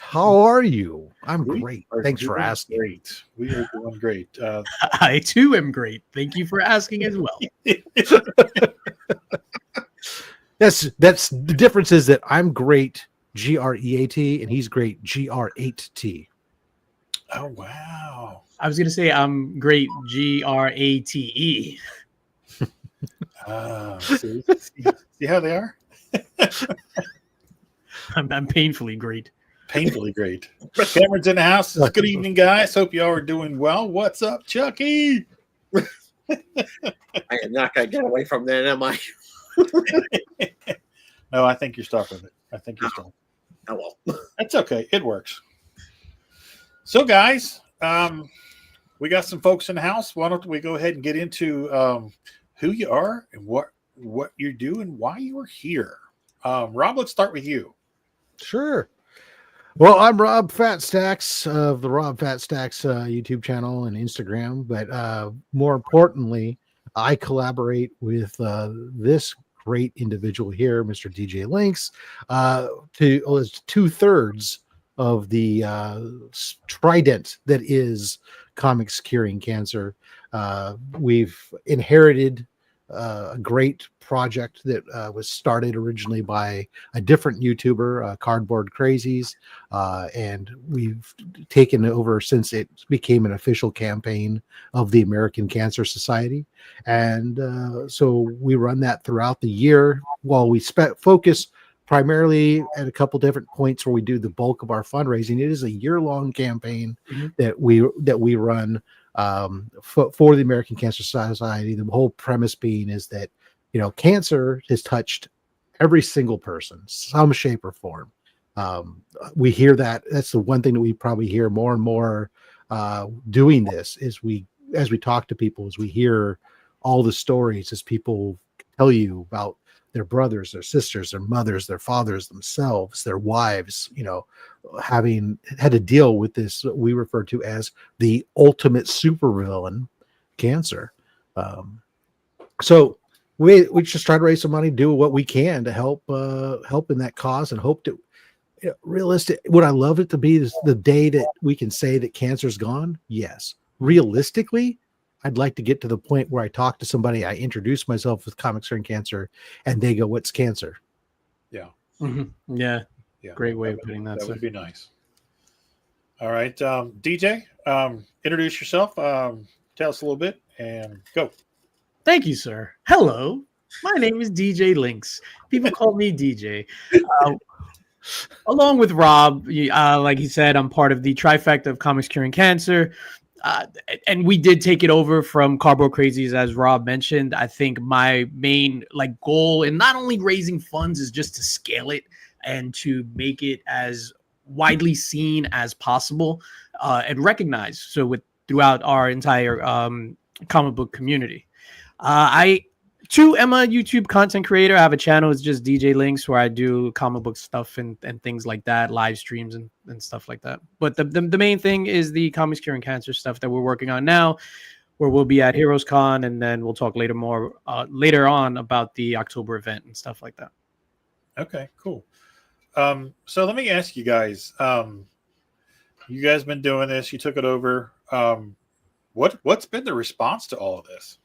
How are you? I'm We great. are Thanks for doing asking. great. We are doing great. I too am great. Thank you for asking as well. That's the difference is that I'm great GREAT and he's great GR8T. Oh wow! I was gonna say I'm great GRATE. See how they are? I'm painfully great. Painfully great. Cameron's in the house. Good evening, guys. Hope y'all are doing well. What's up, Chucky? I am not going to get away from that, am I? No, I think you're stuck with it. I think you're stuck. Oh, well. That's okay. It works. So, guys, we got some folks in the house. Why don't we go ahead and get into who you are and what you do and why you are here. Rob, let's start with you. Sure. Well, I'm Rob FatStax of the Rob FatStax YouTube channel and Instagram, but more importantly, I collaborate with this great individual here, Mr. DJ Linx, to 2/3 of the trident that is comics curing cancer. We've inherited a great project that was started originally by a different YouTuber, Cardboard Crazies, and we've taken over since it became an official campaign of the American Cancer Society. And so we run that throughout the year while we focus primarily at a couple different points where we do the bulk of our fundraising. It is a year-long campaign that we run for the American Cancer Society. The whole premise being is that, you know, cancer has touched every single person, some shape or form. We hear that. That's the one thing that we probably hear more and more doing this is as we talk to people, as we hear all the stories, as people tell you about their brothers, their sisters, their mothers, their fathers, themselves, their wives, you know, having had to deal with this, we refer to as the ultimate supervillain, cancer. So we just try to raise some money, do what we can to help in that cause, and hope to, you know, realistic. Would I love it to be the day that we can say that cancer's gone? Yes. Realistically, I'd like to get to the point where I talk to somebody, I introduce myself with comics curing cancer, and they go, "What's cancer?" Yeah. Mm-hmm. Yeah. Great way of putting that. That would be nice. All right, DJ, introduce yourself. Tell us a little bit and go. Thank you, sir. Hello, my name is DJ Linx. People call me DJ. Along with Rob, like he said, I'm part of the trifecta of Comics Curing Cancer. And we did take it over from Cardboard Crazies, as Rob mentioned. I think my main goal in not only raising funds is just to scale it and to make it as widely seen as possible and recognized. So throughout our entire comic book community. I too am a YouTube content creator. I have a channel. It's just DJ Linx, where I do comic book stuff and things like that, live streams and stuff like that. But the main thing is the Comics Curing Cancer stuff that we're working on now, where we'll be at Heroes Con, and then we'll talk later on about the October event and stuff like that. Okay, cool. So let me ask you guys. You guys been doing this. You took it over. What's been the response to all of this?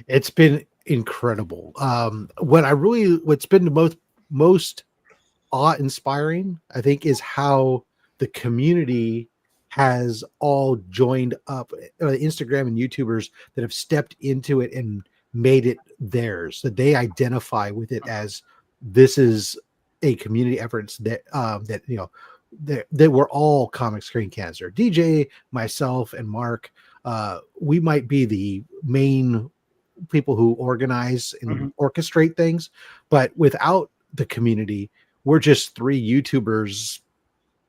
It's been incredible. What's been the most awe-inspiring, I think, is how the community has all joined up. Instagram and YouTubers that have stepped into it and made it theirs. That they identify with it as this is a community effort that you know that we're all comics curing cancer. DJ, myself, and Mark. We might be the main people who organize and orchestrate things, but without the community, we're just three YouTubers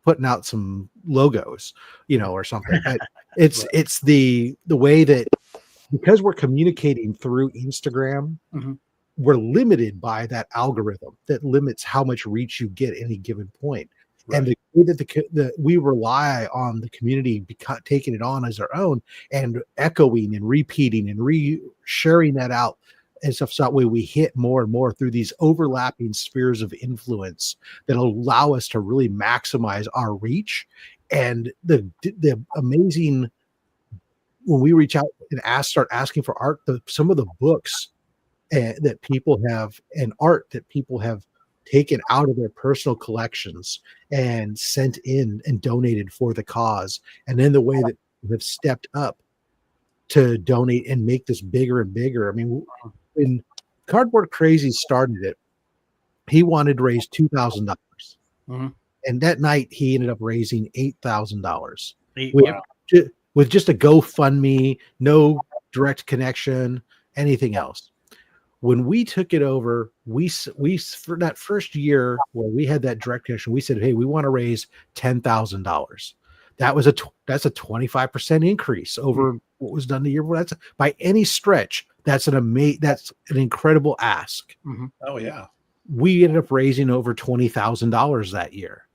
putting out some logos, you know, or something. But it's the way that, because we're communicating through Instagram, we're limited by that algorithm that limits how much reach you get at any given point. Right. And the way that we rely on the community taking it on as our own and echoing and repeating and sharing that out and stuff. So that way we hit more and more through these overlapping spheres of influence that allow us to really maximize our reach. And the amazing, when we reach out and start asking for art, some of the books that people have and art that people have taken out of their personal collections and sent in and donated for the cause, and then the way that have stepped up to donate and make this bigger and bigger. I mean, when Cardboard Crazy started it, he wanted to raise $2,000. And that night he ended up raising $8,000 with just a GoFundMe, no direct connection, anything else. When we took it over, we for that first year where we had that direct connection, we said, hey, we want to raise $10,000. That's a 25% increase over what was done the year before. That's by any stretch, that's an incredible ask. Oh yeah. We ended up raising over $20,000 that year.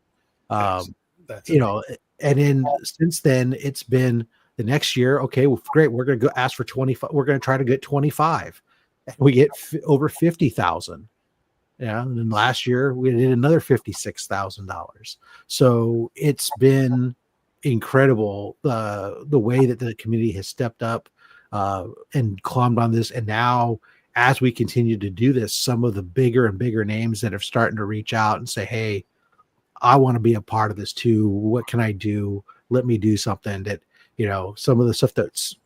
That's you know, and then since then it's been the next year. Okay, well, great. We're going to go ask for 25. We're going to try to get 25. We get over 50,000. Yeah. And then last year we did another $56,000. So it's been incredible. The way that the community has stepped up and climbed on this. And now, as we continue to do this, some of the bigger and bigger names that are starting to reach out and say, hey, I want to be a part of this too. What can I do? Let me do something that, you know, some of the stuff that's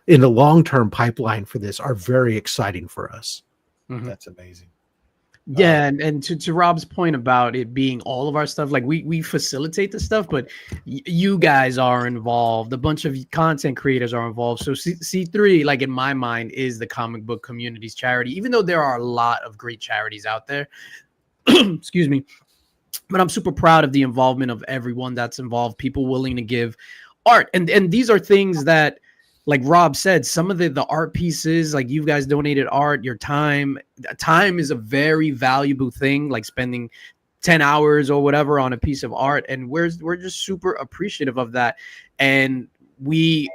in the long-term pipeline for this are very exciting for us. That's amazing. Yeah, and to Rob's point about it being all of our stuff, like we facilitate the stuff, but you guys are involved. A bunch of content creators are involved. So C3, like in my mind, is the comic book community's charity, even though there are a lot of great charities out there. Excuse me. But I'm super proud of the involvement of everyone that's involved, people willing to give art. And these are things that, like Rob said, some of the art pieces, like you guys donated art, your time is a very valuable thing, like spending 10 hours or whatever on a piece of art. And we're just super appreciative of that. And we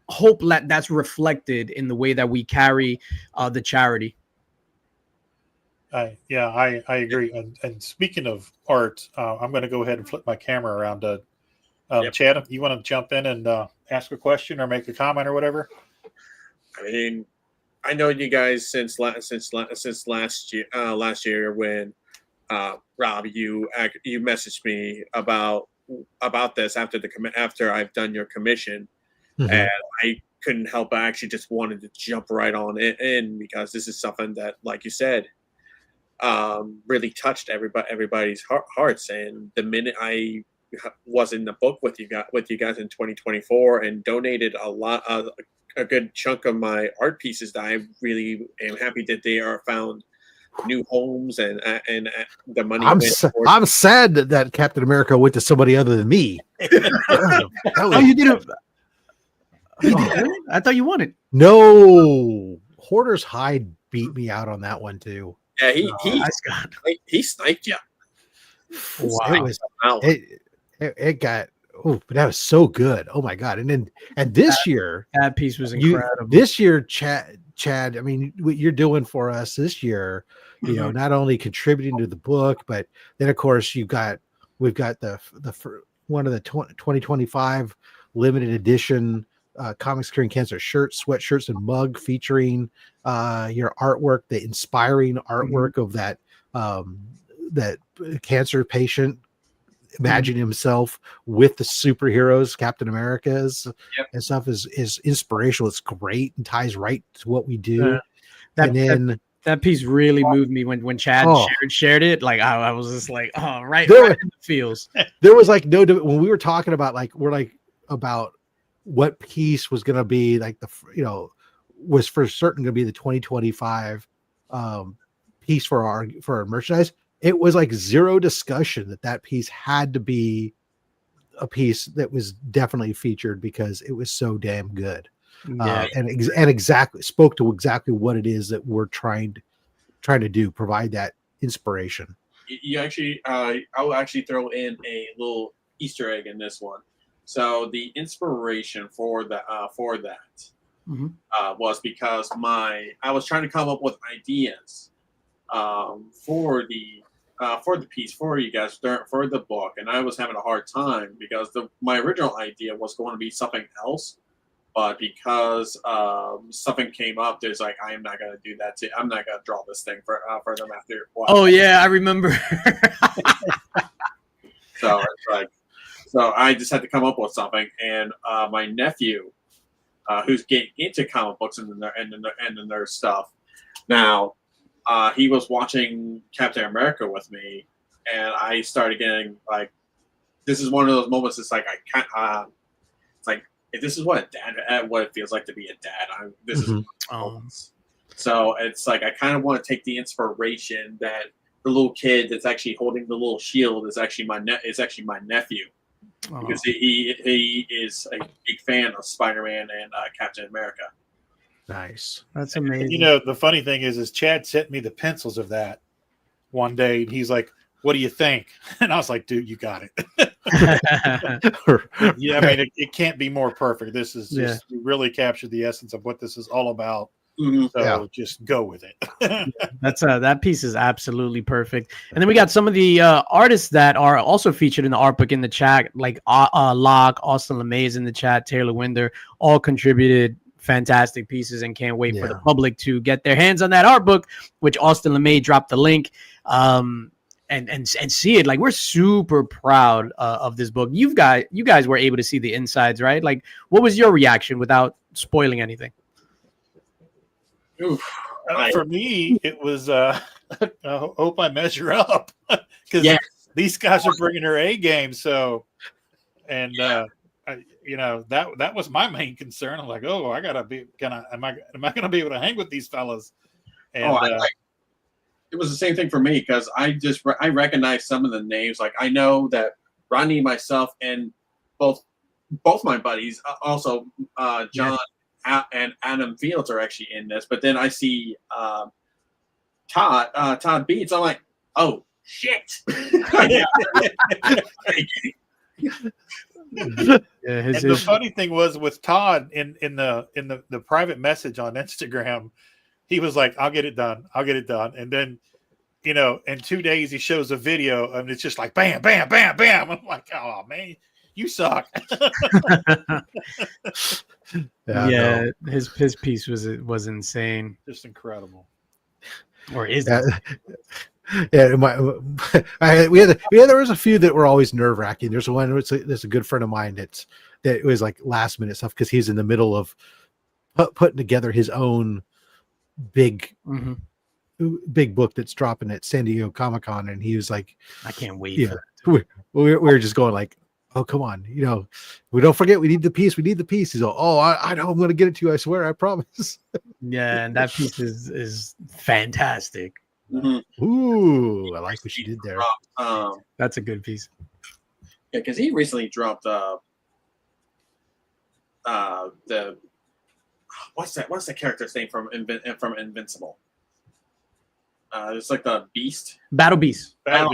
hope that that's reflected in the way that we carry the charity. I agree. And speaking of art, I'm going to go ahead and flip my camera around. Chad, you want to jump in and ask a question or make a comment or whatever? I mean, I know you guys since last year when Rob, you messaged me about this after I've done your commission, and I couldn't help but actually just wanted to jump right on it in because this is something that, like you said, really touched everybody's hearts. And the minute I was in the book with you guys in 2024 and donated a good chunk of my art pieces, that I really am happy that they are found new homes and the money. I'm sad that Captain America went to somebody other than me. Oh, you did it. I thought you won it. No, Hoarder's Hide beat me out on that one too. Yeah, he sniped you. Wow. It got, but that was so good. Oh my God. And this year, that piece was incredible. This year, Chad, I mean, what you're doing for us this year, you know, not only contributing to the book, but then of course we've got the one of the 2025 limited edition Comics Curing Cancer shirts, sweatshirts, and mug featuring your artwork, the inspiring artwork of that cancer patient imagining himself with the superheroes, Captain America's and stuff is inspirational. It's great and ties right to what we do. That piece really moved me when Chad shared it. Like I was just like, oh, right in the feels. There was like when we were talking about about what piece was going to be like was for certain going to be the 2025 piece for our merchandise. It was like zero discussion that piece had to be a piece that was definitely featured because it was so damn good. And exactly spoke to exactly what it is that we're trying to do, provide that inspiration. You actually, I'll actually throw in a little Easter egg in this one. So the inspiration for that was because I was trying to come up with ideas for the piece for you guys for the book, and I was having a hard time because my original idea was going to be something else, but because something came up, there's like I am not going to do that. I'm not going to draw this thing for them after. Oh yeah, I remember. So it's like, I just had to come up with something, and my nephew, who's getting into comic books and the nerd stuff now. He was watching Captain America with me, and I started getting like, this is one of those moments. It's like I can't. It's like if this is what what it feels like to be a dad. This is moments. So it's like I kind of want to take the inspiration that the little kid that's actually holding the little shield is actually my nephew, because he is a big fan of Spider-Man and Captain America. Nice. That's amazing. You know, the funny thing is Chad sent me the pencils of that one day, and he's like, "What do you think?" And I was like, "Dude, you got it." Yeah, I mean, it can't be more perfect. This is just you really captured the essence of what this is all about. So just go with it. That's that piece is absolutely perfect. And then we got some of the artists that are also featured in the art book in the chat, like Locke, Austin LeMay is in the chat, Taylor Winder, all contributed fantastic pieces, and can't wait for the public to get their hands on that art book, which Austin LeMay dropped the link and see it. Like, we're super proud of this book. You guys were able to see the insides, right? Like, what was your reaction without spoiling anything? For me, it was I hope I measure up, because these guys are bringing their A game. So, and you know, that was my main concern. I'm like, oh, am I gonna be able to hang with these fellas? And it was the same thing for me, because I recognize some of the names. Like, I know that Rodney, myself, and both my buddies, also John and Adam Fields are actually in this. But then I see Todd Beats. I'm like, oh shit. And the funny thing was with Todd in the private message on Instagram, he was like, I'll get it done. And then, you know, in 2 days he shows a video and it's just like bam, bam, bam, bam. I'm like, oh man, you suck. His piece was insane. Just incredible. Or is it? There was a few that were always nerve wracking. There's a good friend of mine that was like last minute stuff, because he's in the middle of putting together his own big book that's dropping at San Diego Comic-Con, and he was like, I can't wait for that. We were just going like, oh, come on, you know, we don't forget, we need the piece. He's like, oh, I know, I'm going to get it to you, I swear, I promise. Yeah, and that piece is fantastic. Ooh, I like what you did there. That's a good piece. Yeah, because he recently dropped what's the character's name from Invincible? It's like the Beast. Battle Beast. Oh.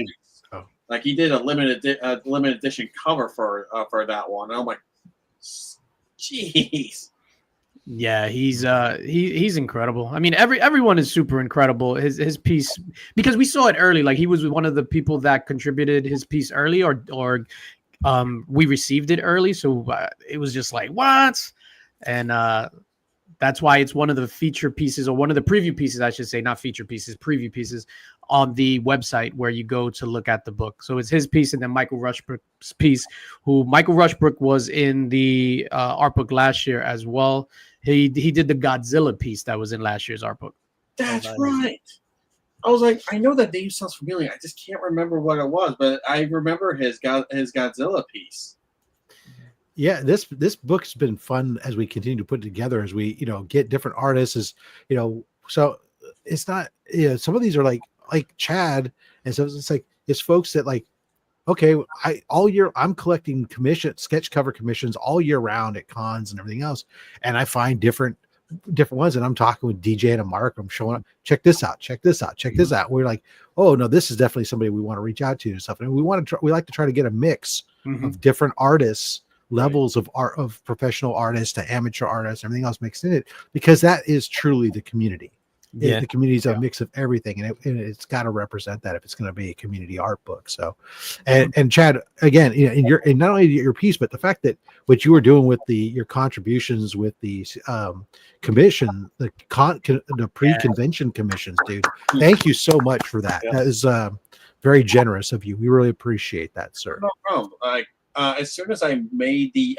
Like, he did a limited edition cover for that one. And I'm like, jeez. Yeah, he's incredible. I mean, everyone is super incredible. His piece, because we saw it early. Like, he was one of the people that contributed his piece early, or we received it early. So it was just like, what? And that's why it's one of the feature pieces, or one of the preview pieces, I should say, not feature pieces, preview pieces on the website where you go to look at the book. So it's his piece, and then Michael Rushbrook's piece, who Michael Rushbrook was in the art book last year as well. He did the Godzilla piece that was in last year's art book. That's right. I was like, I know that name sounds familiar. I just can't remember what it was, but I remember his Godzilla piece. Yeah, this book's been fun as we continue to put it together, as we, you know, get different artists, so it's not, some of these are like Chad, and so it's like, it's folks that like, okay, all year I'm collecting sketch cover commissions all year round at cons and everything else, and I find different ones, and I'm talking with DJ and Mark, I'm showing up, check this out. We're like, oh no, this is definitely somebody we want to reach out to and stuff, and we like to try to get a mix of different artists levels of art, of professional artists to amateur artists, everything else mixed in it, because that is truly the community. Yeah. The community is a mix of everything, and it's got to represent that if it's going to be a community art book. So, and Chad, again, in not only your piece, but the fact that what you were doing with your contributions with the commission, the pre-convention commissions, dude. Thank you so much for that. Yeah. That is very generous of you. We really appreciate that, sir. No problem. Like as soon as I made the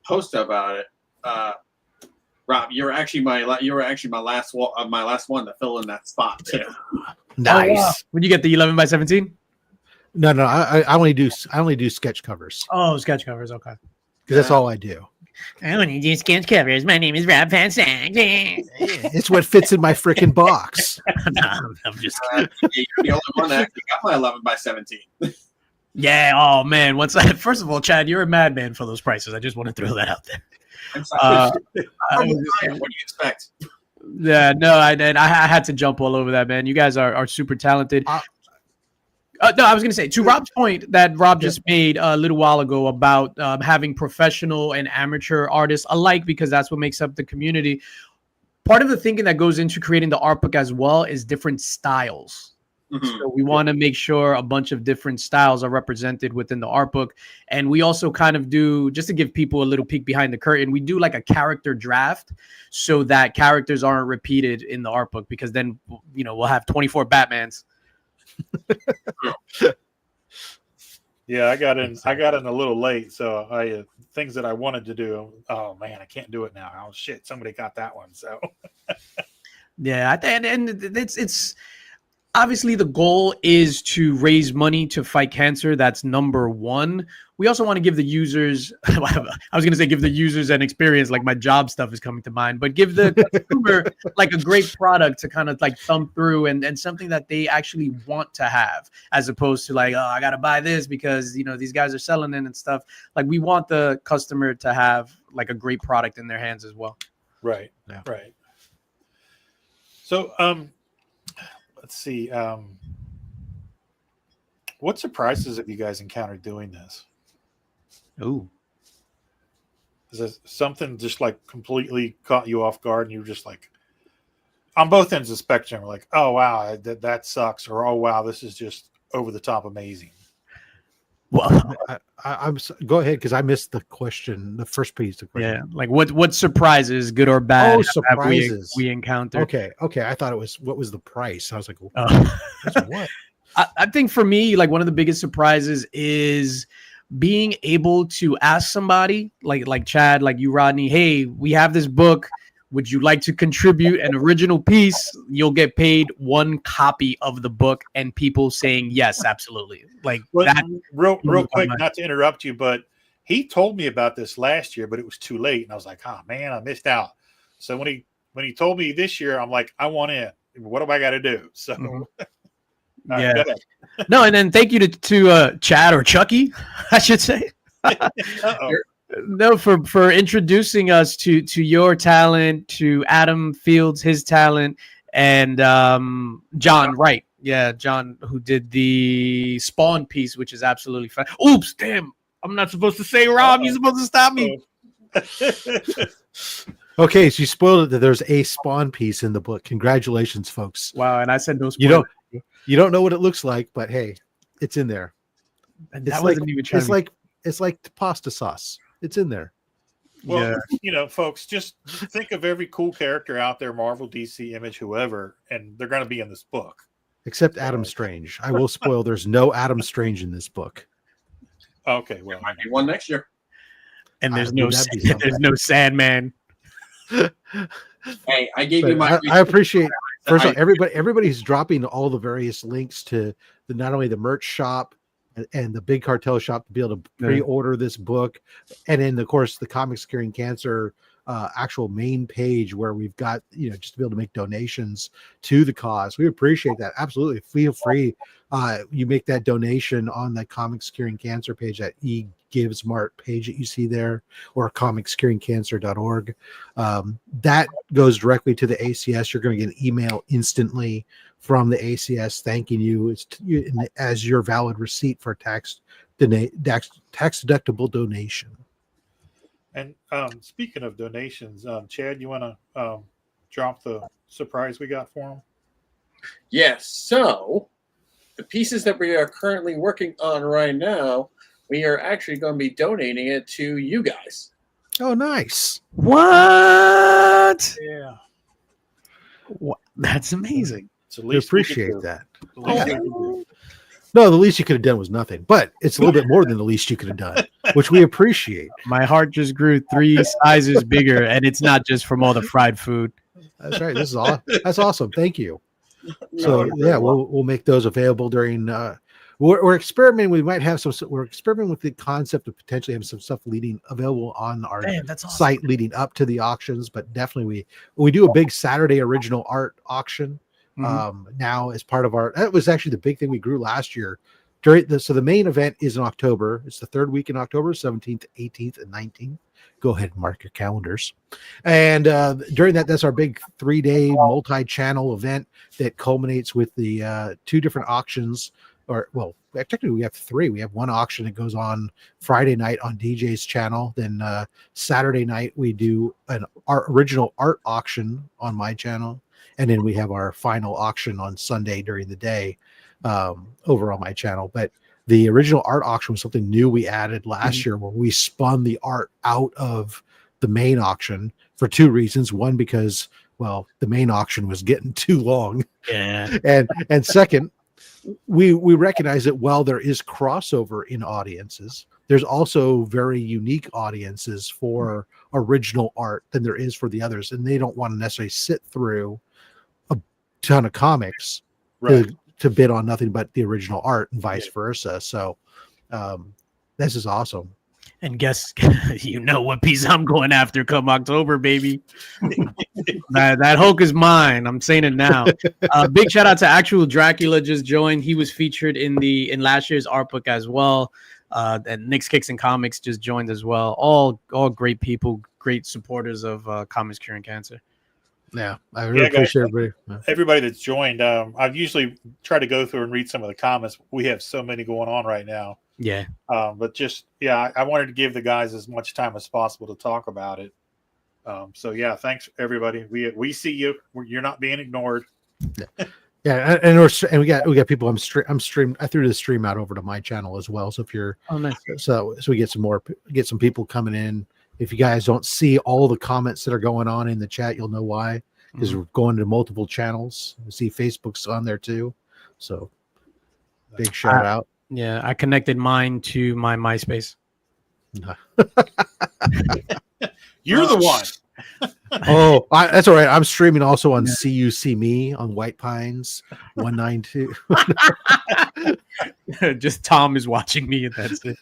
post about it, Rob, you were actually my last one to fill in that spot too. Nice. Oh, wow. Would you get the 11 by 17? No, I only do sketch covers Oh, sketch covers. Okay. because that's all I do. I want to do sketch covers. My name is Rob FatStax. It's what fits in my freaking box. No, I'm just You're the only one that actually got my 11 by 17. Yeah. Oh man. First of all, Chad, you're a madman for those prices. I just want to throw that out there. I'm sorry. What do you expect? Yeah, no, I had to jump all over that, man. You guys are super talented. No, I was gonna say, to Rob's point that Rob just made a little while ago about having professional and amateur artists alike, because that's what makes up the community. Part of the thinking that goes into creating the art book as well is different styles. So we want to make sure a bunch of different styles are represented within the art book. And we also kind of do, just to give people a little peek behind the curtain, we do like a character draft so that characters aren't repeated in the art book, because then, we'll have 24 Batmans. Yeah, I got in a little late, so I things that I wanted to do. Oh man, I can't do it now. Oh shit, somebody got that one. So Yeah, and it's obviously the goal is to raise money to fight cancer. That's number one. We also want to give the users, I was going to say give the users an experience, like my job stuff is coming to mind, but give the consumer like a great product to kind of like thumb through and something that they actually want to have, as opposed to like, oh, I got to buy this because, these guys are selling it and stuff. Like we want the customer to have like a great product in their hands as well. right. So let's see. What surprises have you guys encountered doing this? Ooh. Is this something just like completely caught you off guard and you were just like, on both ends of the spectrum, like, oh wow, that sucks, or oh wow, this is just over the top amazing? Well, I'm go ahead, because I missed the question, the first piece of the question. yeah, like what surprises, good or bad, have surprises we encountered? Okay. I thought it was what was the price. I was like, what? I think for me, like one of the biggest surprises is being able to ask somebody like Chad, like you, Rodney, hey, we have this book. Would you like to contribute an original piece? You'll get paid one copy of the book, and people saying yes, absolutely. Like that. Real quick, not to interrupt you, but he told me about this last year, but it was too late, and I was like, oh man, I missed out. So when he told me this year, I'm like, I want in. What do I got to do? So Yeah. Right, No, and then thank you to Chad or Chucky, I should say. No, for introducing us to your talent, to Adam Fields, his talent, and John Wright. Yeah, John, who did the Spawn piece, which is absolutely fun. Oops, damn. I'm not supposed to say Rob. You're supposed to stop me. Okay, so you spoiled it that there's a Spawn piece in the book. Congratulations, folks. Wow, and I said no spoilers. You don't know what it looks like, but hey, it's in there. And It's that like wasn't even trying it's like pasta sauce. It's in there. Well, folks, just think of every cool character out there, Marvel, DC, Image, whoever, and they're going to be in this book. Except Adam Strange. I will spoil there's no Adam Strange in this book. Okay, well, Might be one next year. And there's that'd be something. there's no Sandman. Hey, I gave you my. I appreciate first of all everybody's dropping all the various links to not only the merch shop and the Big Cartel shop to be able to pre-order this book, and then of course the Comics Curing Cancer actual main page where we've got just to be able to make donations to the cause. We appreciate that. Absolutely, feel free. You make that donation on the Comics Curing Cancer page, that eGivesMart page that you see there, or comicscuringcancer.org. That goes directly to the ACS. You're going to get an email instantly from the ACS thanking you as your valid receipt for tax tax-deductible donation. And speaking of donations, Chad, you want to drop the surprise we got for him? Yes. So the pieces that we are currently working on right now, we are actually going to be donating it to you guys. Oh, nice. What? Yeah. That's amazing. It's the We least we could appreciate do. that. The least we could do. No, the least you could have done was nothing, but it's a little bit more than the least you could have done, which we appreciate. My heart just grew 3 sizes bigger, and it's not just from all the fried food. That's right. This is that's awesome. Thank you. No, So you're yeah, very welcome. we'll make those available during. We're experimenting. We might have some. We're experimenting with the concept of potentially having some stuff available on our Damn, that's awesome. site leading up to the auctions. But definitely, we do a big Saturday original art auction. Now as part of our, that was actually the big thing we grew last year. So the main event is in October. It's the third week in October, 17th, 18th, and 19th. Go ahead and mark your calendars. And during that's our big 3-day multi-channel event that culminates with the 2 different auctions. Or well, technically we have 3. We have one auction that goes on Friday night on DJ's channel. Then Saturday night we do our original art auction on my channel, and then we have our final auction on Sunday during the day over on my channel. But the original art auction was something new we added last year, where we spun the art out of the main auction for 2 reasons. One, because well, the main auction was getting too long, Yeah. and second, we recognize that while there is crossover in audiences, there's also very unique audiences for original art than there is for the others, and they don't want to necessarily sit through a ton of comics Right. to bid on nothing but the original art, and vice versa. So this is awesome. And guess you know what piece I'm going after come October, baby. that Hulk is mine. I'm saying it now. Big shout out to Actual Dracula, just joined. He was featured in last year's art book as well. And Nick's Kicks and Comics just joined as well. All great people, great supporters of Comics Curing Cancer. Yeah, I really appreciate everybody. Everybody that's joined. I've usually tried to go through and read some of the comments. We have so many going on right now. Yeah. But just, I wanted to give the guys as much time as possible to talk about it. So yeah, thanks everybody. We see you. You're not being ignored. Yeah, and we got people. I'm stream. I threw the stream out over to my channel as well. So if you're, nice. So we get some people coming in. If you guys don't see all the comments that are going on in the chat, you'll know why. Because we're going to multiple channels. You see Facebook's on there too. So big shout out. Yeah, I connected mine to my MySpace. You're the one. Oh, that's all right. I'm streaming also on See You See Me on White Pines 192. Just Tom is watching me, and that's it.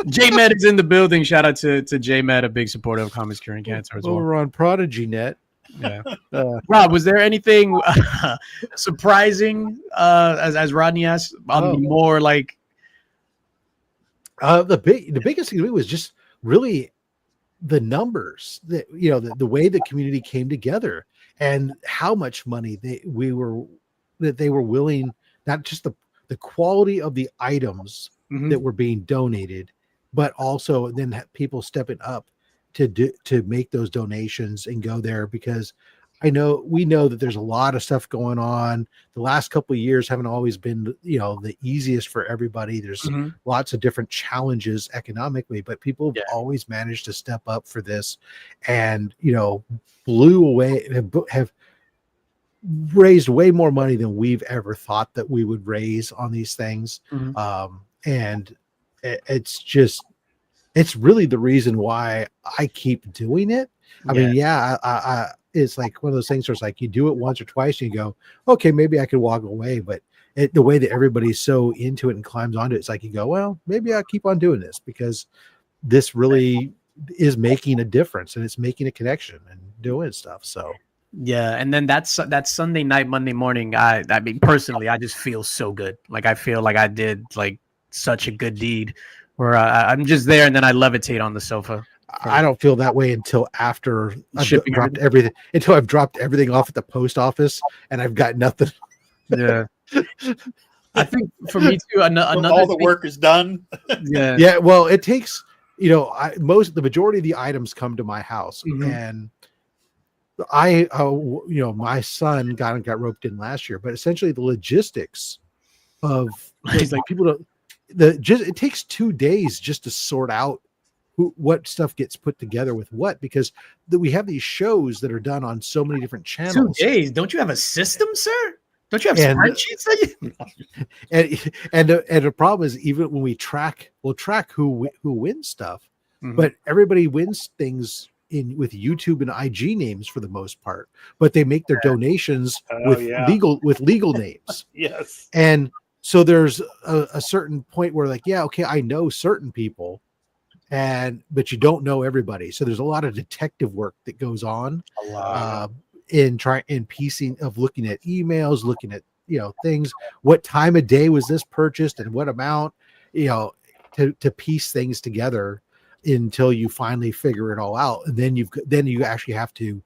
J Med is in the building. Shout out to J Med, a big supporter of Comics Curing Cancer as well. Over on Prodigy Net. Yeah. Rob, was there anything surprising as Rodney asked? More like the biggest thing to me was just really the numbers that the way the community came together and how much money they were willing, not just the quality of the items that were being donated, but also then people stepping up to make those donations and go there, because we know that there's a lot of stuff going on. The last couple of years haven't always been, the easiest for everybody. There's lots of different challenges economically, but people have always managed to step up for this, and blew away, have raised way more money than we've ever thought that we would raise on these things. And it's really the reason why I keep doing it. I mean, it's like one of those things where it's like you do it once or twice and you go, okay, maybe I could walk away. But the way that everybody's so into it and climbs onto it, it's like you go, well, maybe I'll keep on doing this, because this really is making a difference and it's making a connection and doing stuff. So yeah, and then that Sunday night, Monday morning, I mean, personally, I just feel so good. Like I feel like I did like such a good deed, where I'm just there and then I levitate on the sofa. I don't feel that way until after I've Shipping dropped everything. Until I've dropped everything off at the post office and I've got nothing. Yeah. I think for me too, another all the thing- work is done. Yeah. Yeah, well, it takes, the majority of the items come to my house, Mhm. and my son got roped in last year, but essentially the logistics of He's like, people don't, it takes 2 days just to sort out what stuff gets put together with what, because we have these shows that are done on so many different 2 channels. days. Don't you have a system, sir? Don't you have And- spreadsheets that you? And the problem is, even when we'll track who wins stuff, Mhm. but everybody wins things with YouTube and IG names for the most part, but they make their donations Oh, yeah. legal names. Yes. And so there's a certain point where, like, yeah, okay, I know certain people, but you don't know everybody. So there's a lot of detective work that goes on A lot. in piecing of looking at emails, looking at things. What time of day was this purchased and what amount? To piece things together until you finally figure it all out, and then you actually have to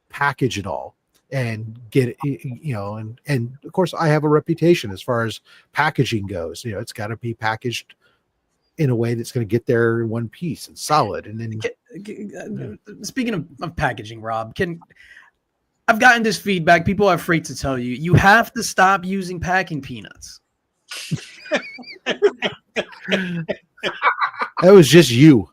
package it all and get it, and of course I have a reputation as far as packaging goes. It's got to be packaged in a way that's going to get there in one piece and solid. And then Speaking of packaging, Rob, I've gotten this feedback. People are afraid to tell you have to stop using packing peanuts. that was just you.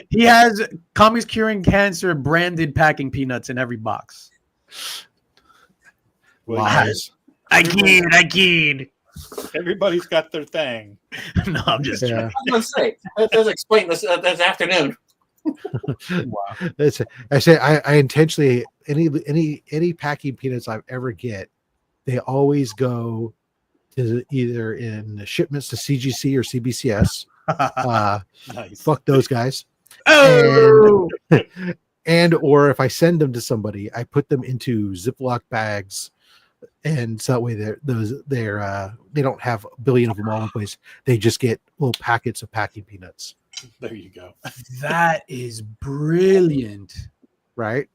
He has Comics Curing Cancer branded packing peanuts in every box. Well, Lies. I kid. everybody's got their thing. No, I'm just Yeah. joking. I was going to say, that does explain this afternoon. I intentionally, any packing peanuts I ever get, they always go to either in shipments to CGC or CBCS. Nice. Fuck those guys. Oh, Or if I send them to somebody, I put them into Ziploc bags, and so that way they don't have a billion of them all in place. They just get little packets of packing peanuts. There you go. that is brilliant. Right?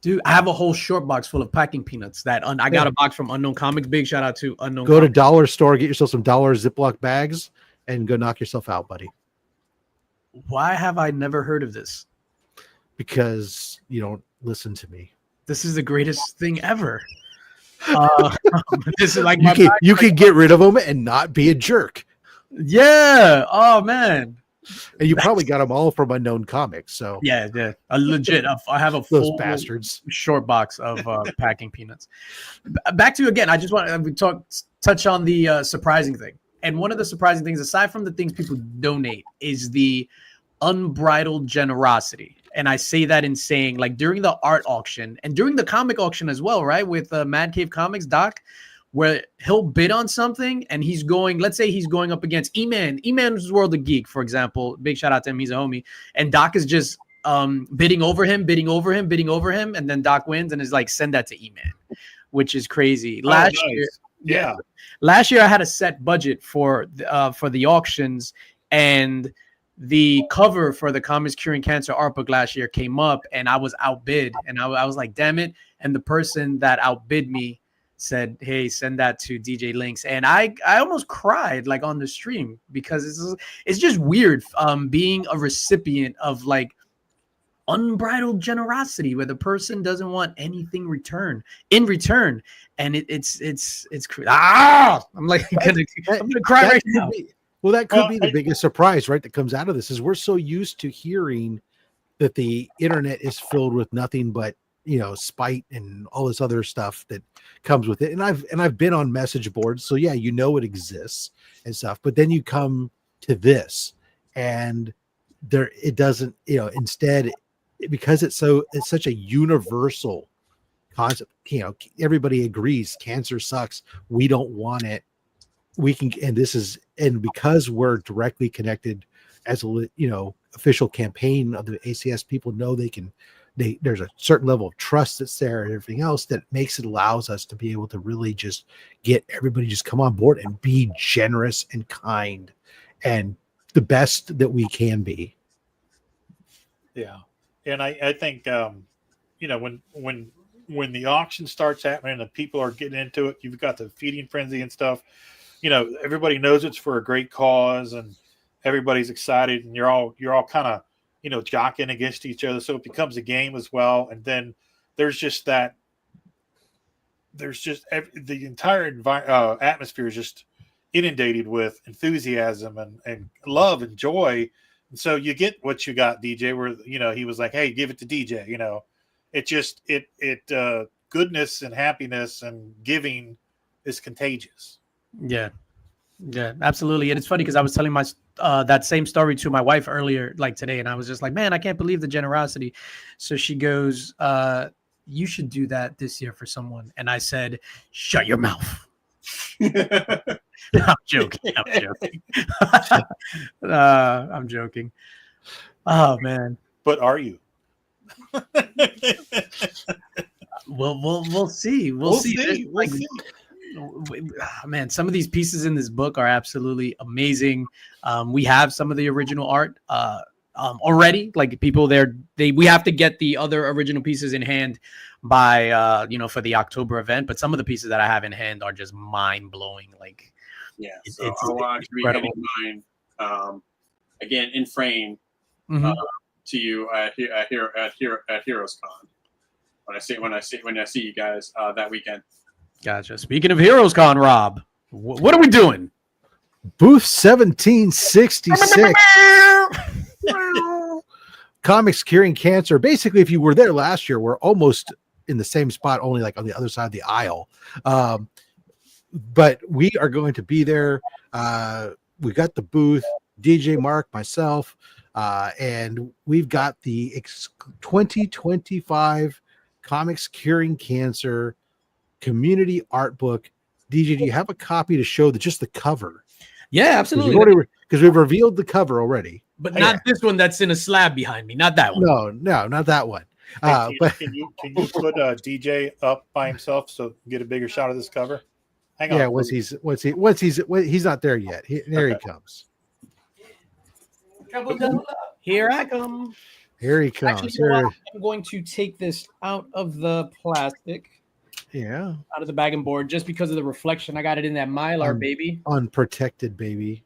Dude, I have a whole short box full of packing peanuts I got a box from Unknown Comics. Big shout out to Unknown Go to Comics. dollar store, get yourself some dollar Ziploc bags, and go knock yourself out, buddy. Why have I never heard of this? Because you don't listen to me. This is the greatest thing ever. This is like You can get rid of them and not be a jerk. yeah. Oh man. And you probably got them all from Unknown Comics. So Yeah. A legit. I have a those full bastards. short box of packing peanuts. Back to again. I just want to touch on the surprising thing. And one of the surprising things, aside from the things people donate, is the unbridled generosity. And I say that in saying, like, during the art auction and during the comic auction as well, right? With Mad Cave Comics, Doc, where he'll bid on something and let's say he's going up against E-Man's World of Geek, for example. Big shout out to him. He's a homie. And Doc is just bidding over him. And then Doc wins and is like, send that to E-Man, which is crazy. Last year. Yeah. Last year I had a set budget for the auctions, and the cover for the Comics Curing Cancer art book last year came up, and I was outbid, and I was like, damn it. And the person that outbid me said, hey, send that to DJ Linx. And I almost cried, like, on the stream, because it's just weird being a recipient of like unbridled generosity where the person doesn't want anything in return. And it's I'm like, I'm gonna cry right now. That could be the biggest surprise, right? That comes out of this is we're so used to hearing that the internet is filled with nothing but spite and all this other stuff that comes with it. And I've been on message boards, so yeah, it exists and stuff. But then you come to this, and it doesn't. Instead, because it's such a universal concept. Everybody agrees cancer sucks. We don't want it. And because we're directly connected as a official campaign of the ACS, people know there's a certain level of trust that's there and everything else that allows us to be able to really just get everybody just come on board and be generous and kind and the best that we can be. Yeah. And I think, when when the auction starts happening and people are getting into it, you've got the feeding frenzy and stuff. You know, everybody knows it's for a great cause, and everybody's excited, and you're all kind of, you know, jockeying against each other. So it becomes a game as well. And then there's just the entire atmosphere is just inundated with enthusiasm and love and joy. And so you get what you got, DJ, where, you know, he was like, hey, give it to DJ, you know. It just goodness and happiness and giving is contagious. Yeah, absolutely. And it's funny because I was telling my that same story to my wife earlier, like today, and I was just like, man, I can't believe the generosity. So she goes, you should do that this year for someone. And I said, shut your mouth. I'm joking. I'm joking. Oh man. But are you? We'll see. We'll see. We'll see. Man, some of these pieces in this book are absolutely amazing. We have some of the original art already. Like people there, we have to get the other original pieces in hand by for the October event. But some of the pieces that I have in hand are just mind blowing. Like, yeah, it's I'll actually be incredible. handing mine again in frame to you at Heroes Con when I see you guys that weekend. Gotcha. Speaking of Heroes Con, Rob, what are we doing? Booth 1766. Comics Curing Cancer. Basically, if you were there last year, we're almost in the same spot, only like on the other side of the aisle. But we are going to be there. We got the booth, DJ Mark, myself, and we've got the 2025 Comics Curing Cancer community art book. DJ, do you have a copy to show just the cover? Yeah, absolutely. Because we've revealed the cover already. But not this one that's in a slab behind me. Not that one. No, not that one. Hey, But can you put DJ up by himself so get a bigger shot of this cover? Hang on. Yeah, he's not there yet. There he comes. Here I come. Here he comes. Actually, I'm going to take this out of the plastic. Yeah. Out of the bag and board just because of the reflection. I got it in that Mylar, baby. Unprotected, baby.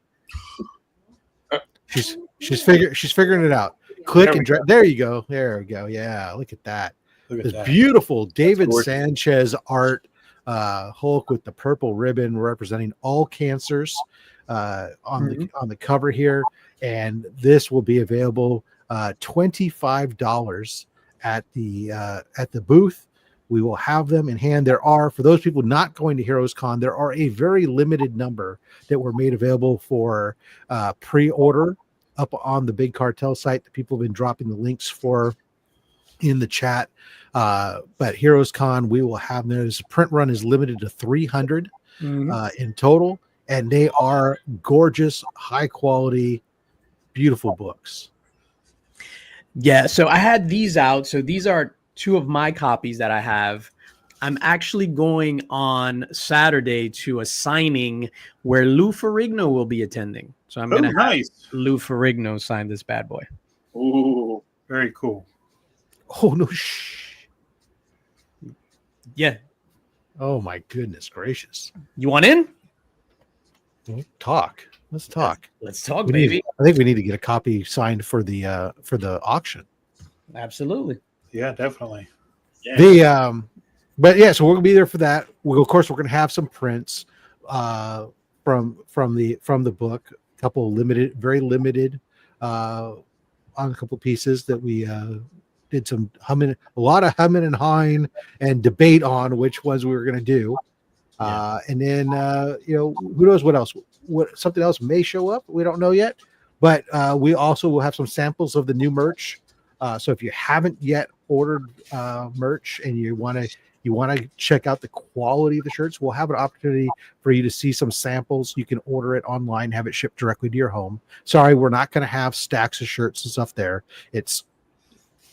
She's figuring it out. Click and drag. There you go. There we go. Yeah, look at that. This beautiful David Sanchez art. Hulk with the purple ribbon representing all cancers on the cover here, and this will be available $25 at the booth. We will have them in hand. There are, for those people not going to Heroes Con, there are a very limited number that were made available for pre-order up on the Big Cartel site that people have been dropping the links for in the chat. But Heroes Con, we will have them. This print run is limited to 300 in total, and they are gorgeous, high quality, beautiful books. Yeah, so I had these out. So these are two of my copies that I have. I'm actually going on Saturday to a signing where Lou Ferrigno will be attending. So I'm going to have Lou Ferrigno sign this bad boy. Ooh, very cool. Oh, no. Yeah. Oh, my goodness gracious. You want in? Talk. Let's talk. Let's talk, baby. I think we need to get a copy signed for the auction. Absolutely. Yeah, definitely. Yeah. But yeah, so we're gonna be there for that. Of course, we're gonna have some prints from the book. A couple of very limited on a couple of pieces that we did a lot of humming and hawing and debate on which ones we were gonna do. And then who knows what else? Something else may show up. We don't know yet. But we also will have some samples of the new merch. So if you haven't yet ordered merch and you want to check out the quality of the shirts, we'll have an opportunity for you to see some samples. You can order it online, have it shipped directly to your home. Sorry, we're not going to have stacks of shirts and stuff there. It's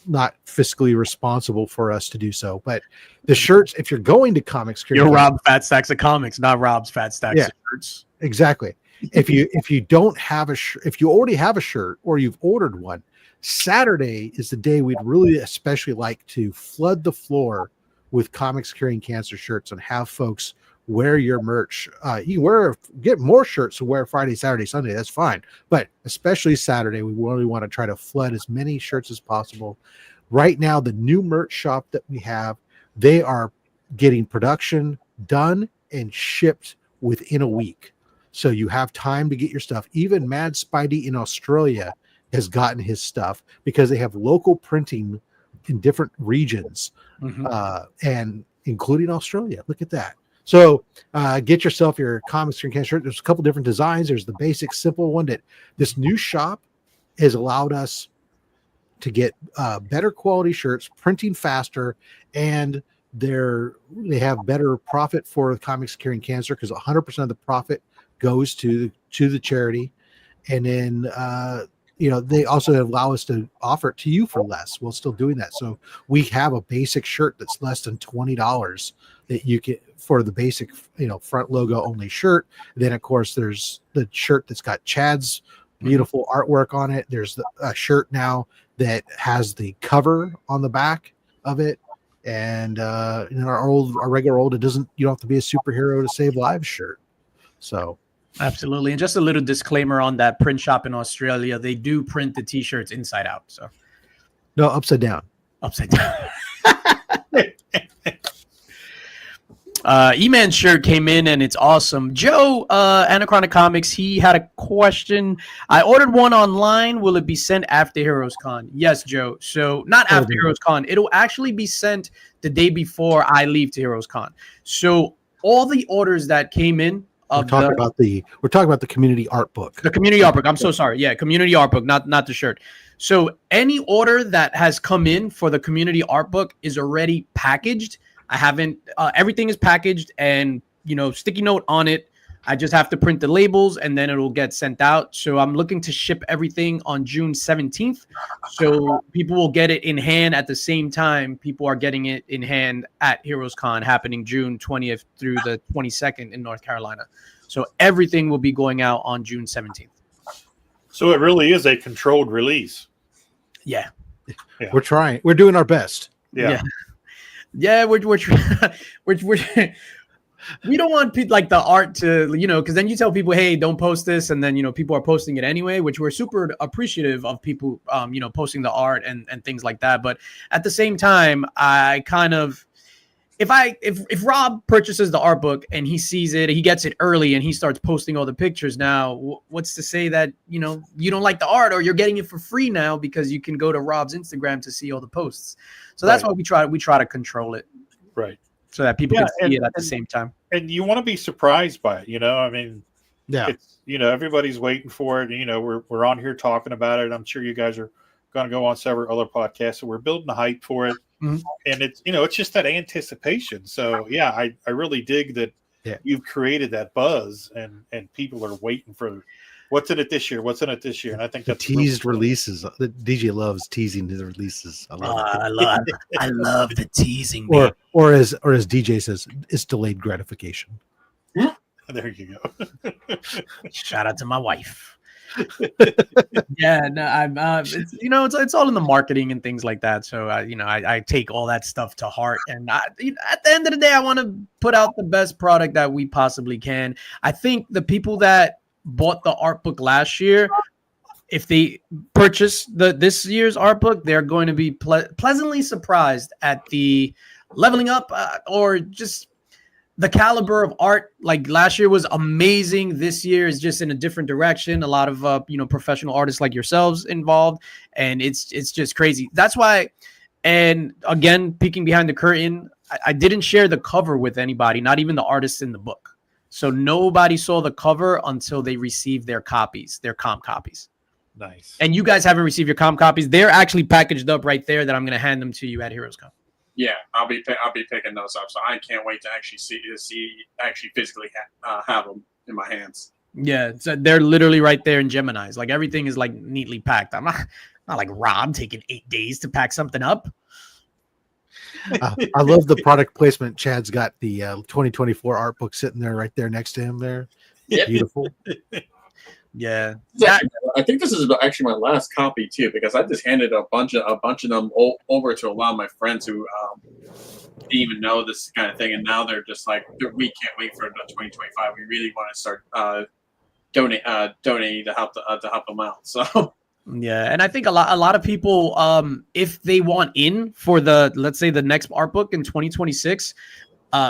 not fiscally responsible for us to do so. But the shirts, if you're going to Comics, you're Rob Fat Stacks of Comics, not Rob's Fat Stacks of shirts. Exactly. If you don't have if you already have a shirt or you've ordered one, Saturday is the day we'd really especially like to flood the floor with Comics Curing Cancer shirts and have folks wear your merch. Get more shirts to wear Friday, Saturday, Sunday. That's fine. But especially Saturday, we really want to try to flood as many shirts as possible. Right now, the new merch shop that we have, they are getting production done and shipped within a week. So you have time to get your stuff. Even Mad Spidey in Australia has gotten his stuff because they have local printing in different regions, and including Australia. Look at that. So get yourself your Comics Curing Cancer shirt. There's a couple different designs. There's the basic, simple one that this new shop has allowed us to get better quality shirts, printing faster, and they have better profit for Comics Curing Cancer because 100% of the profit goes to the charity. And then they also allow us to offer it to you for less while still doing that. So we have a basic shirt that's less than $20 that you get for the basic, front logo only shirt. Then of course there's the shirt that's got Chad's beautiful artwork on it. There's a shirt now that has the cover on the back of it. And our regular old, you don't have to be a superhero to save lives shirt. So absolutely. And just a little disclaimer on that print shop in Australia, they do print the t-shirts inside out. So no, upside down. E-Man shirt came in and it's awesome. Joe, Anachronic Comics, he had a question. I ordered one online. Will it be sent after Heroes Con? Yes, Joe. So not after Heroes Con. It'll actually be sent the day before I leave to Heroes Con. So all the orders that came in, we're talking about the community art book. The community art book. I'm so sorry. Yeah, community art book, not the shirt. So any order that has come in for the community art book is already packaged. I haven't. Everything is packaged and sticky note on it. I just have to print the labels and then it'll get sent out. So I'm looking to ship everything on June 17th. So people will get it in hand at the same time. People are getting it in hand at Heroes Con happening June 20th through the 22nd in North Carolina. So everything will be going out on June 17th. So it really is a controlled release. Yeah. We're trying. We're doing our best. Yeah, we don't want people like the art to, because then you tell people, hey, don't post this. And then, people are posting it anyway, which we're super appreciative of people, posting the art and things like that. But at the same time, I kind of, if Rob purchases the art book and he sees it, he gets it early and he starts posting all the pictures now, what's to say that, you don't like the art or you're getting it for free now because you can go to Rob's Instagram to see all the posts. So that's why we try to control it. Right. So that people can see it at the same time. And you want to be surprised by it, I mean, it's, everybody's waiting for it. We're on here talking about it. I'm sure you guys are going to go on several other podcasts. So we're building the hype for it. Mm-hmm. And it's, it's just that anticipation. So yeah, I really dig that you've created that buzz and people are waiting for what's in it this year. And I think that's teased releases. The DJ loves teasing his releases. I love the teasing. Or as DJ says, it's delayed gratification. There you go. Shout out to my wife. Yeah, no, I'm it's all in the marketing and things like that. So I take all that stuff to heart, and at the end of the day, I want to put out the best product that we possibly can. I think the people that bought the art book last year, if they purchase this year's art book, they're going to be pleasantly surprised at the leveling up or just the caliber of art. Like last year was amazing. This year is just in a different direction. A lot of professional artists like yourselves involved, and it's just crazy. That's why. And again, peeking behind the curtain, I didn't share the cover with anybody, not even the artists in the book. So nobody saw the cover until they received their copies, their comp copies. Nice. And you guys haven't received your comp copies. They're actually packaged up right there that I'm going to hand them to you at Heroes Con. Yeah, I'll be picking those up. So I can't wait to actually actually physically have them in my hands. Yeah, so they're literally right there in Gemini's. Like everything is like neatly packed. I'm not like Rob taking 8 days to pack something up. I love the product placement. Chad's got the 2024 art book sitting there right there next to him there. Yep. Beautiful. Yeah. I think this is actually my last copy too, because I just handed a bunch of them over to a lot of my friends who didn't even know this kind of thing, and now they're just like, we can't wait for 2025. We really want to start donating to help them out. So Yeah, and I think a lot of people, if they want in for the, let's say, the next art book in 2026,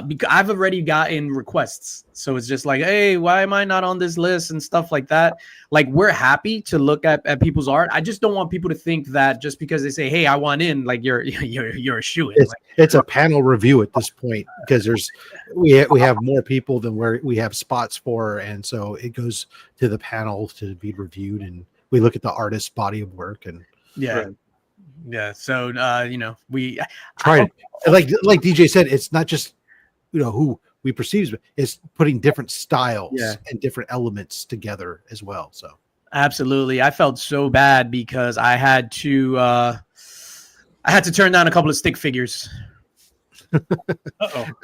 because I've already gotten requests, so it's just like, hey, why am I not on this list and stuff like that. Like, we're happy to look at people's art. I just don't want people to think that just because they say, hey, I want in, like you're a shoo-in. It's a panel review at this point because we have more people than where we have spots for, and so it goes to the panel to be reviewed, and we look at the artist's body of work. And yeah. So we try to, like DJ said, it's not just who we perceive, but it's putting different styles and different elements together as well. So absolutely, I felt so bad because I had to turn down a couple of stick figures.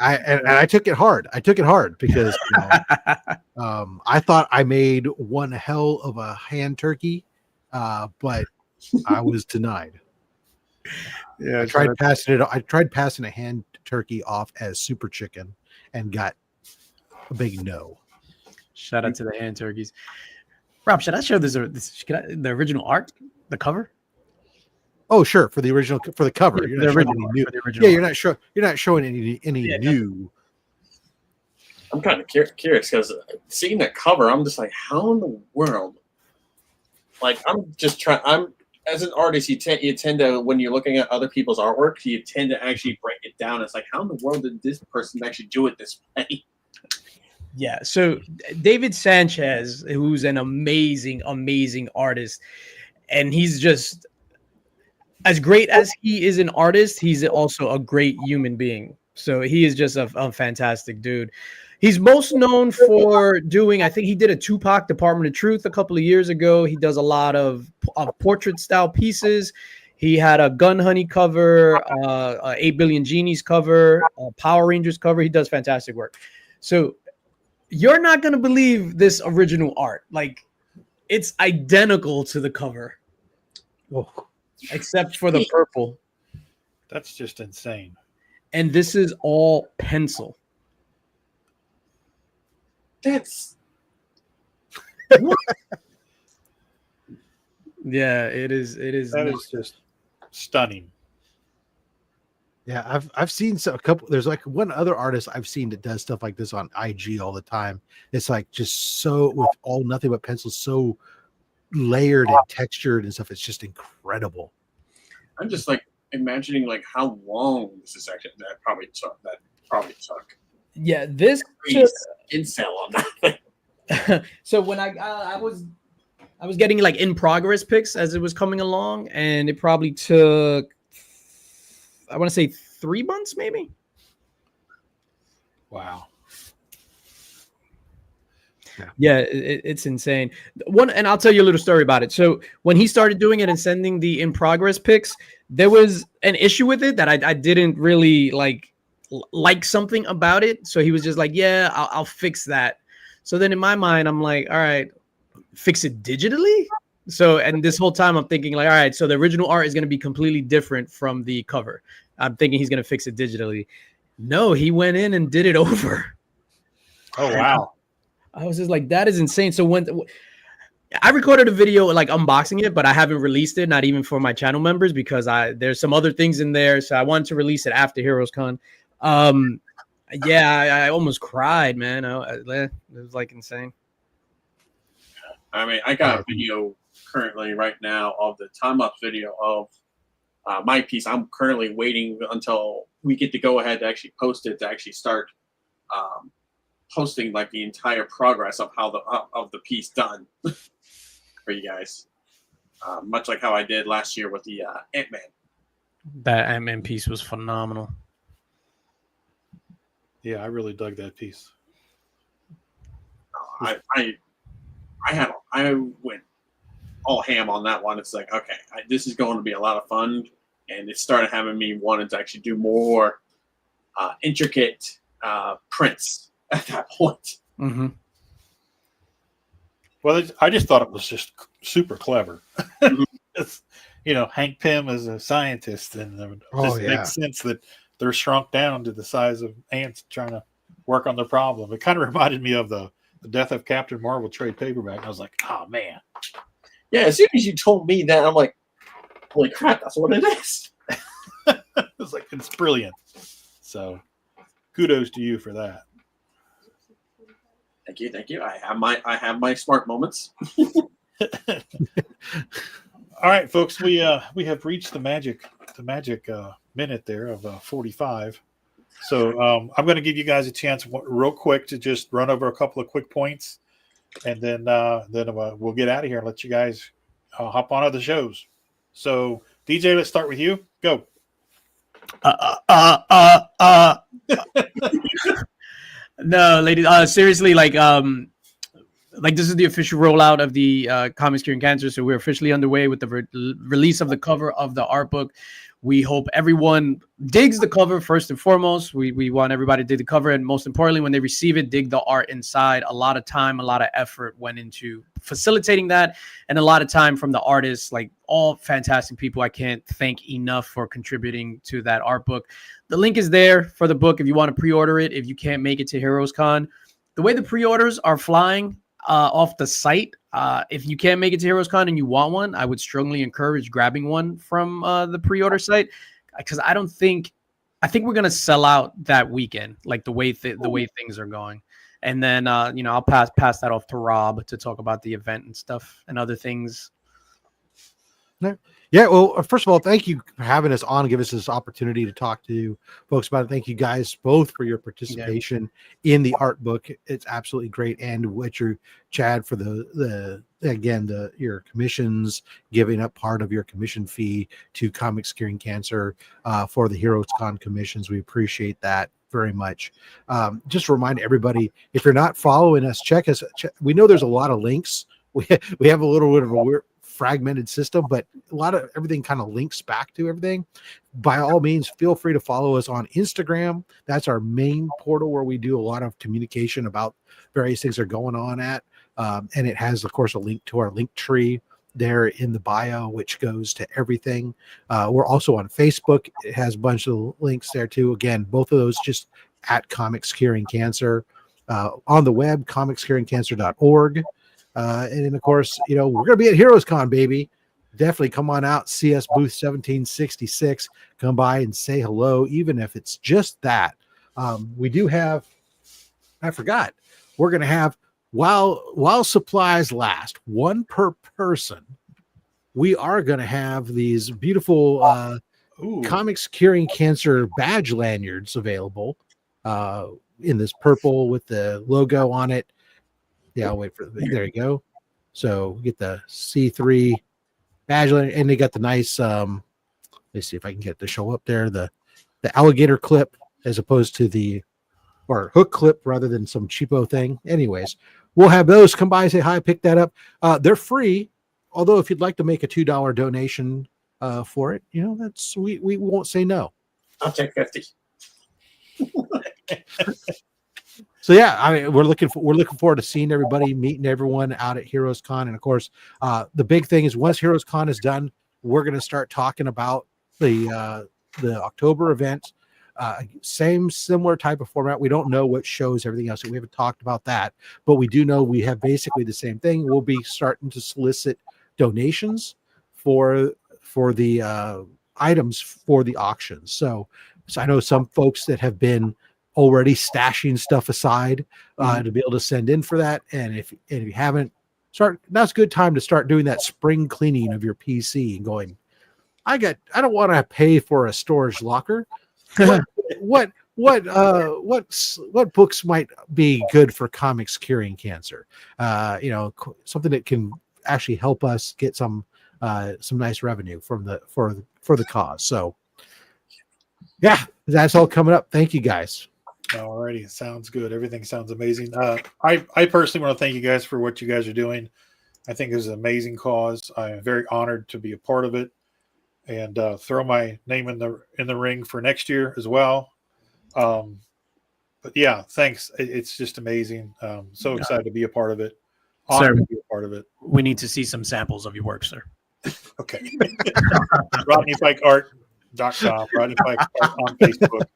I took it hard. Because I thought I made one hell of a hand turkey, but I was denied. Yeah, I tried passing a hand turkey off as super chicken and got a big no. Shout out to the hand turkeys. Rob, should I show the original art, the cover? Oh, sure. For the cover. You're not showing any new. Yeah, you're not showing any new. I'm kind of curious because seeing the cover, I'm just like, how in the world? Like, I'm as an artist, you tend to, when you're looking at other people's artwork, you tend to actually break it down. It's like, how in the world did this person actually do it this way? Yeah. So David Sanchez, who's an amazing, amazing artist, and he's just as great as he is an artist, he's also a great human being. So he is just a fantastic dude. He's most known for doing, I think he did a Tupac Department of Truth a couple of years ago. He does a lot of portrait style pieces. He had a Gun Honey cover, 8 Billion Genies cover, Power Rangers cover. He does fantastic work. So you're not going to believe this original art. Like, it's identical to the cover. Whoa. Except for the purple. That's just insane. And this is all pencil. That's yeah, it is. That is just stunning. Yeah, I've seen a couple. There's like one other artist I've seen that does stuff like this on IG all the time. It's like just so with all nothing but pencils, so layered and textured and stuff. It's just incredible. I'm just like imagining like how long this is actually that probably took. Yeah, this incel on that. So when I was getting like in progress pics as it was coming along, and it probably took, I want to say 3 months, maybe. Wow. Yeah, it's insane. And I'll tell you a little story about it. So when he started doing it and sending the in progress pics, there was an issue with it that I didn't really like something about it. So he was just like, yeah, I'll fix that. So then in my mind, I'm like, all right, fix it digitally. So, and this whole time I'm thinking like, all right, so the original art is going to be completely different from the cover. I'm thinking he's going to fix it digitally. No, he went in and did it over. Oh, wow. I was just like, that is insane. So when I recorded a video like unboxing it, but I haven't released it, not even for my channel members, because there's some other things in there. So I wanted to release it after Heroes Con. Yeah, I almost cried, man. It was like insane. I mean, I got a video currently right now of the time-lapse video of my piece. I'm currently waiting until we get to go ahead to actually post it, to actually start posting like the entire progress of how the piece done for you guys. Much like how I did last year with the Ant-Man. That Ant-Man piece was phenomenal. Yeah, I really dug that piece. I went all ham on that one. It's like, okay, this is going to be a lot of fun, and it started having me wanting to actually do more intricate prints at that point. Mm-hmm. Well, I just thought it was just super clever. It's, Hank Pym is a scientist, and it just makes sense that they're shrunk down to the size of ants trying to work on their problem. It kind of reminded me of the Death of Captain Marvel trade paperback. I was like, oh man. Yeah, as soon as you told me that, I'm like, holy crap, that's what it is. It's like, it's brilliant. So kudos to you for that. Thank you. I have my smart moments. All right, folks, we have reached the magic minute there of 45. So I'm going to give you guys a chance real quick to just run over a couple of quick points, and then we'll get out of here and let you guys hop on other shows. So DJ, let's start with you. Go. No, ladies. Seriously, like this is the official rollout of the Comics Curing Cancer. So we're officially underway with the release of the cover of the art book. We hope everyone digs the cover first and foremost. We want everybody to dig the cover, and most importantly, when they receive it, dig the art inside. A lot of time, a lot of effort went into facilitating that, and a lot of time from the artists, like all fantastic people. I can't thank enough for contributing to that art book. The link is there for the book if you want to pre-order it. If you can't make it to Heroes Con, the way the pre-orders are flying off the site, if you can't make it to Heroes Con and you want one, I would strongly encourage grabbing one from the pre-order site, because I think we're gonna sell out that weekend, like the way things are going. And then I'll pass that off to Rob to talk about the event and stuff and other things. Yeah, well, first of all, thank you for having us on and give us this opportunity to talk to folks about it. Thank you guys both for your participation in the art book. It's absolutely great. And what you're, Chad, for your commissions, giving up part of your commission fee to Comics Curing Cancer for the Heroes Con commissions. We appreciate that very much. Just remind everybody, if you're not following us, check us. We know there's a lot of links. We have a little bit of a weird fragmented system, but a lot of everything kind of links back to everything. By all means, feel free to follow us on Instagram. That's our main portal where we do a lot of communication about various things that are going on at. And it has, of course, a link to our link tree there in the bio, which goes to everything. We're also on Facebook. It has a bunch of links there too. Again, both of those just at Comics Curing Cancer. On the web, comicscuringcancer.org. And then, of course, we're going to be at Heroes Con, baby. Definitely come on out, see us, booth 1766. Come by and say hello, even if it's just that. We do have, I forgot, we're going to have, while supplies last, one per person, we are going to have these beautiful Comics Curing Cancer badge lanyards available in this purple with the logo on it. Yeah, I'll wait for there you go. So get the C3 badge, and they got the nice let's see if I can get the show up there, the alligator clip as opposed to or hook clip rather than some cheapo thing. Anyways, we'll have those. Come by, say hi, pick that up. They're free, although if you'd like to make a $2 donation for it, that's we won't say no. I'll take 50. So yeah, I mean, we're looking forward to seeing everybody, meeting everyone out at Heroes Con. And of course, the big thing is once Heroes Con is done, we're going to start talking about the October event. Similar type of format. We don't know what shows, everything else. We haven't talked about that, but we do know we have basically the same thing. We'll be starting to solicit donations for the items for the auctions. So I know some folks that have been already stashing stuff aside to be able to send in for that. And if you haven't, now's a good time to start doing that spring cleaning of your PC and going, I don't want to pay for a storage locker. What books might be good for Comics Curing Cancer? Something that can actually help us get some nice revenue for the cause. So yeah, that's all coming up. Thank you guys. Alrighty, sounds good. Everything sounds amazing. I personally want to thank you guys for what you guys are doing. I think it's an amazing cause. I am very honored to be a part of it, and throw my name in the ring for next year as well. But yeah, thanks. It's just amazing. So excited to be a part of it. Honored to be a part of it. We need to see some samples of your work, sir. Okay. Rodney Fyke Art. .com, Rodney Fyke on Facebook.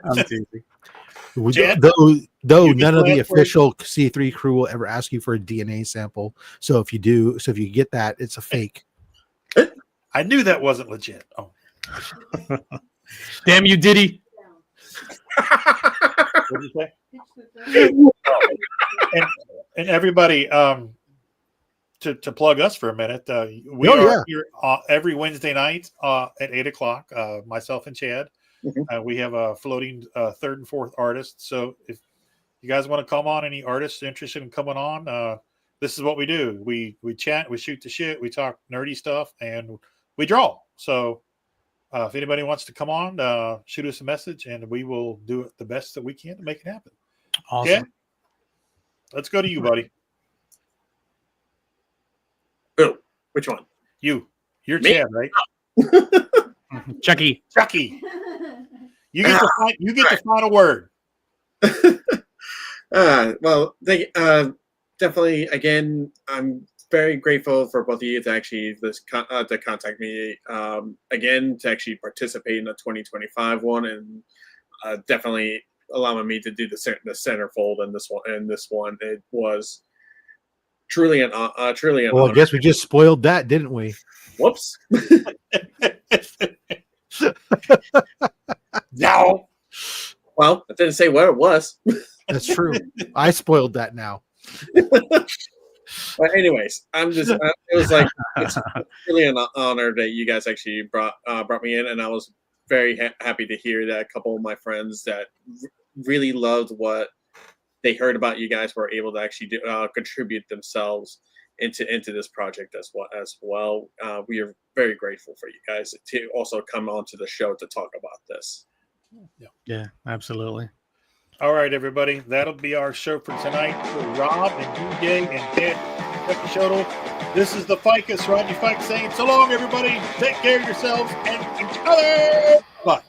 I'm teasing. Chad? Though You get none of the last word? official C3 crew will ever ask you for a DNA sample. So if you get that, it's a fake. I knew that wasn't legit. Oh, Damn you, Diddy. what did you say? And everybody, to plug us for a minute, we are here every Wednesday night at 8:00. Myself and Chad. We have a floating third and fourth artist. So if you guys want to come on, any artists interested in coming on, this is what we do. We chat, we shoot the shit, we talk nerdy stuff, and we draw. So if anybody wants to come on, shoot us a message, and we will do it the best that we can to make it happen. Awesome. Chad, let's go to you, buddy. Oh, which one? You're Me? Chad, right? Chucky. Chucky. You get the final word. Well, definitely. Again, I'm very grateful for both of you to actually to contact me again to actually participate in the 2025 one, and definitely allowing me to do the centerfold in this one. It was truly an Well, honor. I guess we just spoiled that, didn't we? Whoops. No. Well, I didn't say what it was. That's true. I spoiled that now. But anyways, I'm just it was like it's really an honor that you guys actually brought me in, and I was very happy to hear that a couple of my friends that really loved what they heard about you guys were able to actually contribute themselves into this project as well. We are very grateful for you guys to also come onto the show to talk about this. Yeah, absolutely. All right, everybody. That'll be our show for tonight. For Rob and DJ and Ted Schoettle, this is the Ficus, Rodney Fyke saying so long, everybody. Take care of yourselves and each other. Bye.